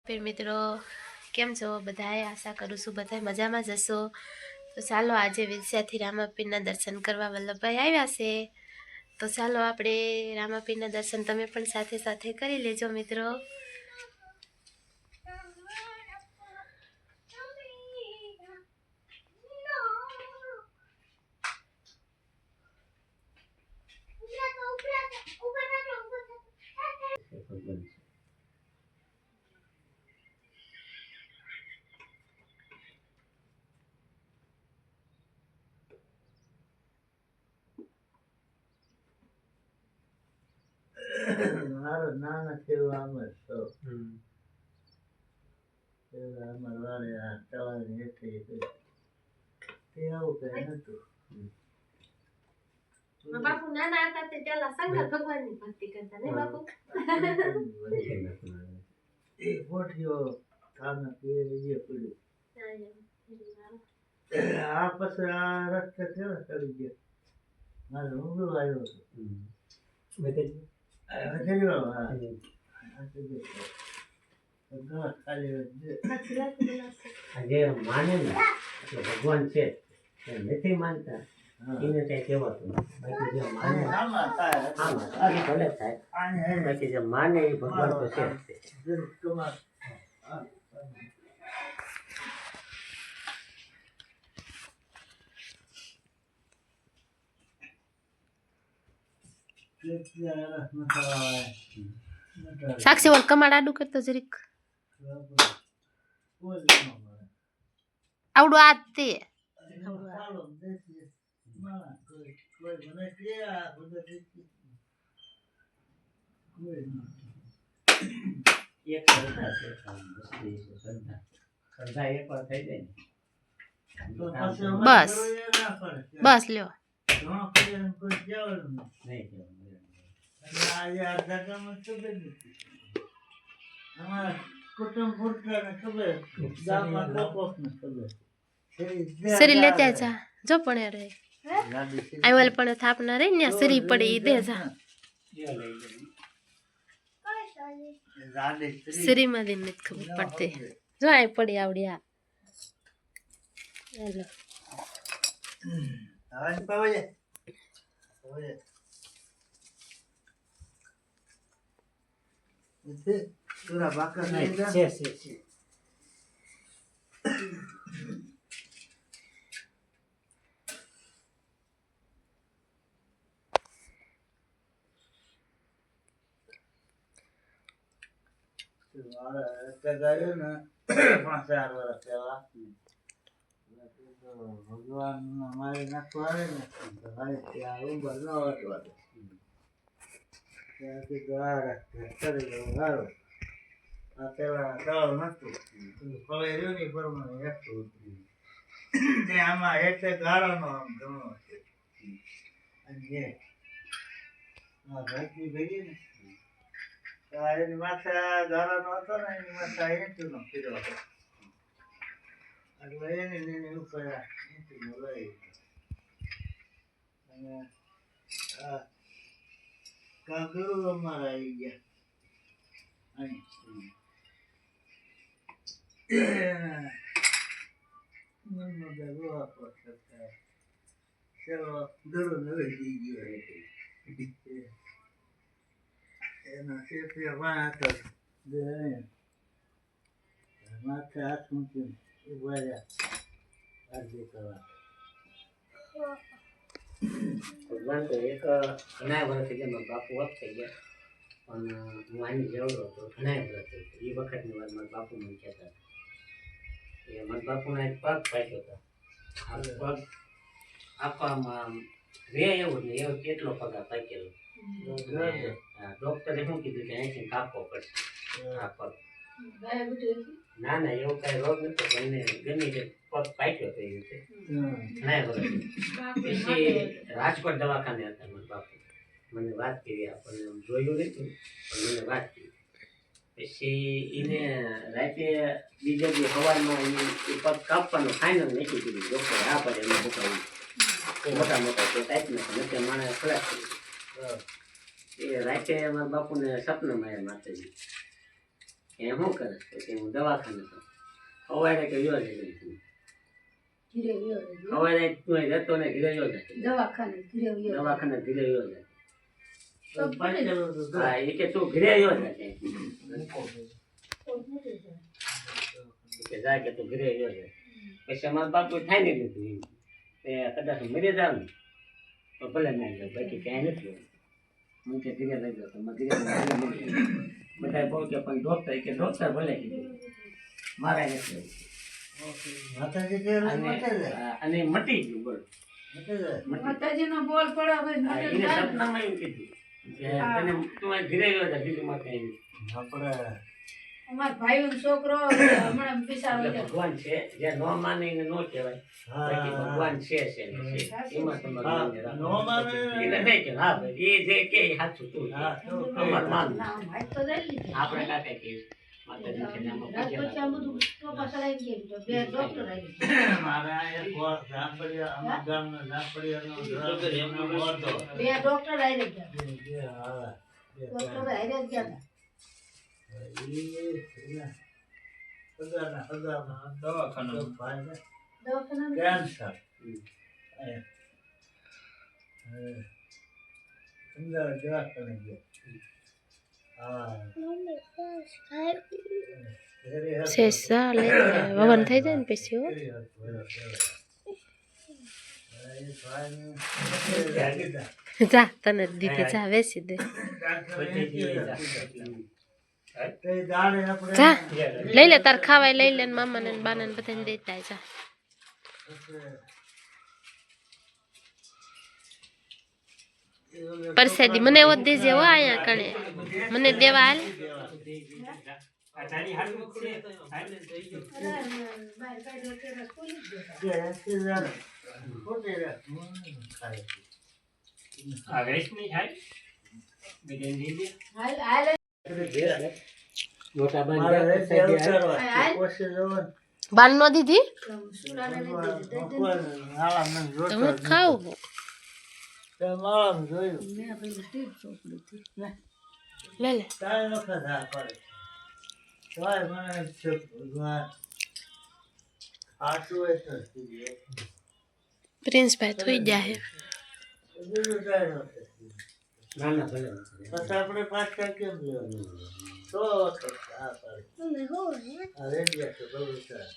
फिर मित्रों केम छो बधाए आशा करूँ छूँ बधाए मजा में जशो। तो चालो आज विद्यार्थी रामापीर दर्शन करवा वल्लभभाई आव्या छे। तो चालो आपणे रामापीर दर्शन तमे पण साथे साथे करी लेजो मित्रों। નાના ખેડવા તો અમારે ચલાવી હેઠી તે આવું કઈ નતું। बापू नाना आता ते त्याला शंकर भगवान ની ભક્તિ કરતા ને बापू। એ પોઠિયો કાના પીએ જે પડ્યું આ પછી આ રસ્તે કેવા ચડી ગયા મારે ઊંઘો આવ્યો જે માને ને એટલે ભગવાન છે નથી માનતા એને કઈ કહેવાતું બાકી જે માને ભલે થાય બાકી જે માને એ ભગવાન તો છે साक्षी वोल कमाड आडू करतो जरीक आवडू आते એક શ્રદ્ધા છે શ્રદ્ધા એક વાર થઈ જાય ને बस बस ल्यो નહીં सरी लेते जा जो पण रे आई वाल पण थापना रे ने सरी पड़ी दे जा सरी में दिन नहीं खबर पड़ते जो आई पड़ी आवड़िया हेलो पूरा बाका છે ભગવાન અમારે નાખવા આવે ને ભાઈ ત્યાં ઉંબર ન વાટવા દે ત્યાંથી દ્વાર કરી દઉં સારું આ પેલા દળ નતું હવે રહ્યું નહીં પ્રમાણે હેઠું તે આમાં હેઠે ગાળાનો આમ ઘણો છે અને આ ભરતી ભરી ને એની માથે ગાળાનો હતો ને એની માથે હેઠું નો ફીરો હતો એટલે એને લઈને ઉપર હેઠું લઈ અને આ કાગળો અમારા આવી ગયા મનમાં ગરવા પર શકતા ચલો દરો નવે જઈ ગયો એના શેફિયા વાતો દે માથે હાથ મૂકી ઉભા રહ્યા અરજી કરવા ભગવાન તો એક ઘણા વર્ષથી જે મારા બાપુ વધ થઈ ગયા પણ હું આની જેવડો હતો ઘણા વર્ષ થઈ ગયા એ વખતની વાત મારા બાપુ મને કહેતા એ મારા બાપુના એક પગ પાક્યો હતો આ પગ આપવામાં રે એવું જ નહીં એવો કેટલો પગ પાકેલો ડોક્ટરે શું કીધું કે અહીંથી કાપવો પડશે આ પગ ના ના એવો કઈ રોગ નતો એને ગમે તે પગ પાક્યો હતો એ રીતે ઘણા વર્ષ પછી રાજકોટ દવાખાને હતા મારા બાપુ મને વાત કરી આપણને જોયું નતું પણ મને વાત કરી પછી એને રાતે બીજા જે હવારમાં એ પગ કાપવાનો ફાઇનલ નક્કી કર્યું ડોક્ટરે આ પડે એમાં બતાવ્યું મોટા મોટા તે ટાઈપના નથી માણસ ખલાસ કર્યું એ રાતે મારા બાપુને સપનામાં આવ્યા માતાજી એ શું કરે કે હું દવાખાને તો સવારે કે યોજે ગઈ છું સવારે તું જતો ને ઘરે યોજે દવાખાને ઘરે યોજે હા એ કે તું ઘરે યોજે કે જા કે તું ઘરે યોજે પછી અમારા બાપુ થાય ને લીધું એ કદાચ મરી જાવ ને તો ભલે ના જાવ બાકી ક્યાંય નથી મને કે ઘરે લઈ જાવ તો બધા બહુ કે પણ ડોક્ટર ભલે કીધું મારા નથી માતાજી કેરું અને મટે છે અને મટી ગયું બોલ મટે છે માતાજીનો બોલ પડે હવે એને સપનામાં એમ કીધું કે તને તું આ ઘરે યોજે બીજું કઈ નહીં આપણે અમારા ભાઈનો છોકરો હમણાં બિચારો એટલે ભગવાન છે જે ન માને એને ન કહેવાય બાકી ભગવાન છે એમાં તમારે હા, માન્ય રાખવું. ન માને એને નહીં કહેવાય. હા ભાઈ એ જે કે એ સાચું તું કે. હા, તો અમારે માનવું. ના ભાઈ તો જઈ લીધું આપણે કાંઈ કહીએ માતાજી છે ને આમાં રાત પૂજ્ય પછી આ બધું ચોપા ચડાવી ગયું તો બે ડોક્ટર આવી ગયા. મારા અહીંયા જામફળિયા અમારા ગામના જામફળિયાનો એમનો મોટો બે ડોક્ટર આવી ગયા બે હા બે ડોક્ટર આવી ગયા હતા. દવાખાના દવાખાનામાં કેન્સર હમ. અમદાવાદ દવાખાને ગયા હા શેષા લે વવન થઈ જાય ને પછી હો જા તને જ દીધી જા વેસી દે જા લઈ લે તાર ખાવાય લઈ લે ને મામાને ને બાને ને બધાને દેતા જા પરસાદી મને એવો જ દેજે હો અહીંયા કણે મને દેવા હાલ બહાર કાઢ્યો ત્યારે ખુલી જ ગયો. હાલ હાલ મોટા બંધ બાન નો દીધી સુરાને લઈ દીધી. તો હું ખાઉં જોયું મેં પેલી ટીપ ચોપડી હતી. લે. લે લે તારે નખા થા પડે તોય મને છે ભગવાન આટલું એ તો પ્રિન્સભાઈ થોઈ જાય બીજું કાંઈ નથી. ના ના ભલે પછી આપણે પાછા કેમ લેવાનું તો આ પડે તમને ખબર છે? આ રેડિયા તો બહુ સારું